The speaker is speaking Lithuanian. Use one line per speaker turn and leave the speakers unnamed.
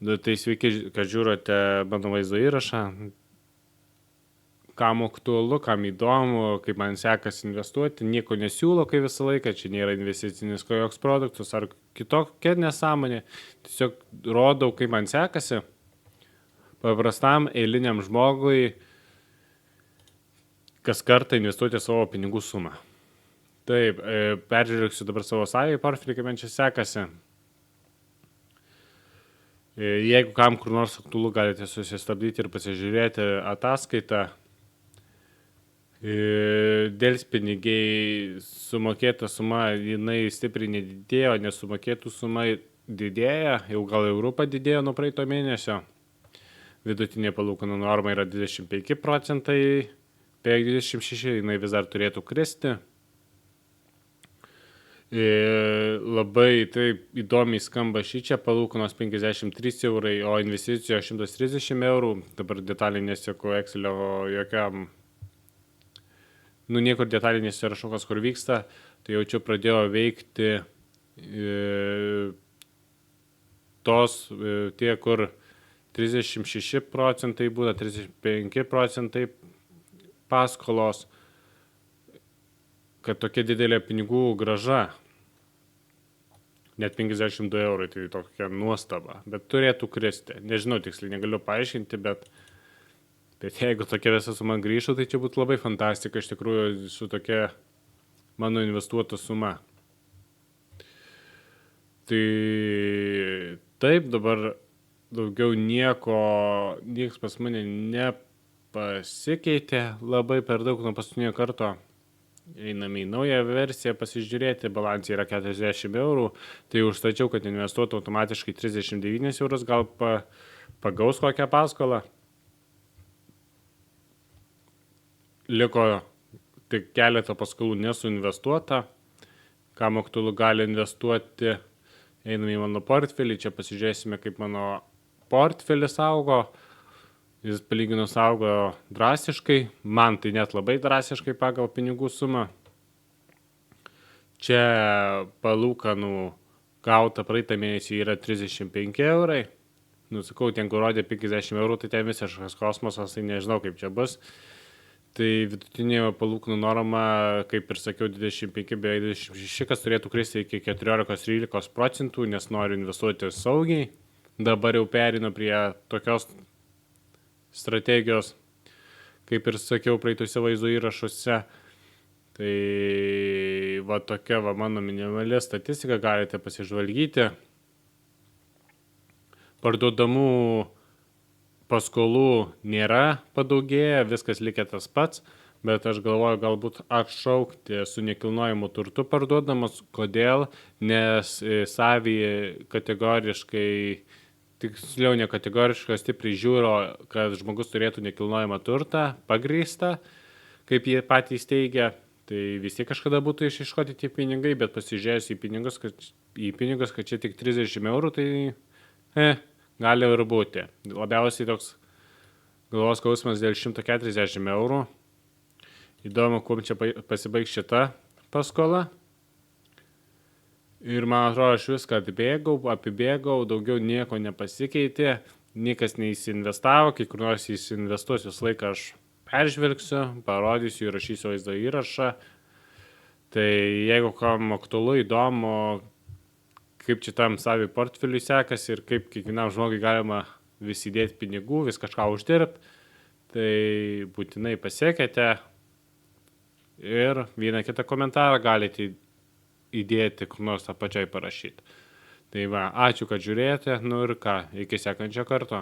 Tai sveiki, kad žiūrote mano vaizdo įrašą. Kam aktualu, kam įdomu, kaip man sekasi investuoti, nieko nesiūlo, kaip visą laiką, čia nėra investicinis joks produktas ar kitokia nesąmonė. Tiesiog rodau, kaip man sekasi. Paprastam eiliniam žmogui kas kartą investuoti savo pinigų sumą. Taip, peržiūrėksiu dabar savo savį portfelį, kaip man čia sekasi. Jeigu kam kur nors aktualu, galite susistabdyti ir pasižiūrėti ataskaitą. Delspinigiai sumokėta suma, jinai stipriai nedidėjo, nesumokėtų suma didėja, jau gal eurų padidėjo nuo praeito mėnesio. Vidutinė palūkanų norma yra 25 procentai, beveik 26, jinai vis dar turėtų kristi. Labai taip įdomiai skamba šičia, palūkanos 53 eurai, o investicijos 130 eurų. Dabar detaliai nesieku Excelio jokiam, niekur detaliai nesirašau, kas kur vyksta. Tai jau čia pradėjo veikti tie, kur 36 procentai būna, 35 procentai paskolos, kad tokia didelė pinigų graža, net 52 eurai, tai tokia nuostaba, bet turėtų kristi. Nežinau, tiksliai negaliu paaiškinti, bet jeigu tokia visa suma grįžtų, tai čia būtų labai fantastika, iš tikrųjų, su tokia mano investuota suma. Tai taip, dabar daugiau nieks pas mane nepasikeitė labai per daug nuo paskutinio karto. Einame į naują versiją pasižiūrėti, balansai yra 40 eurų, tai užstačiau, kad investuotų automatiškai 39 eurus, gal pagaus kokią paskolą. Liko tik keletą paskolų nesuinvestuota, kam aktualu gali investuoti, einame į mano portfelį, čia pasižiūrėsime, kaip mano portfelis augo. Jis palyginus augo drastiškai, man tai net labai drastiškai pagal pinigų sumą. Čia palūkanų gauta praeitą mėnesį yra 35 eurai. Sakau, ten kur rodė 50 eurų, tai ten visiškas kosmosas, tai nežinau kaip čia bus. Tai vidutinė palūkanų norma, kaip ir sakiau, 25 bei 26, kas turėtų kristi iki 14-13 procentų, nes noriu investuoti saugiai. Dabar jau perinu prie tokios strategijos, kaip ir sakiau praeituose vaizdo įrašuose. Tai va tokia mano minimali statistika, galite pasižvalgyti. Parduodamų paskolų nėra padaugėję, viskas likę tas pats, bet aš galvoju galbūt atšaukti su nekilnojamu turtu parduodamas. Kodėl? Nes savį kategoriškai, tiksliau nekategoriškai stipriai žiūro, kad žmogus turėtų nekilnojamą turtą pagrįstą, kaip jie patys teigia. Tai visi kažkada būtų išieškoti tie pinigai, bet pasižiūrėjus į pinigus, kad čia tik 30 eurų, tai gali ir būti. Labiausiai toks galvos skausmas dėl 140 eurų. Įdomu, kuo čia pasibaigs šita paskola. Ir man atrodo, aš viską apibėgau, daugiau nieko nepasikeitė, niekas neįsiinvestavo, kai kur nors įsiinvestuosiu visą laiką aš peržvelgsiu, parodysiu, įrašysiu vaizdo įrašą. Tai jeigu kam aktualu, įdomu, kaip čia tam savį portfeliui sekasi ir kaip kiekvienam žmogui galima vis įdėti pinigų, vis kažką uždirbti, tai būtinai pasiekite ir vieną kitą komentarą galite įdėti, kur nors apačiai parašyti. Tai ačiū, kad žiūrėjote, ir iki sekančio karto.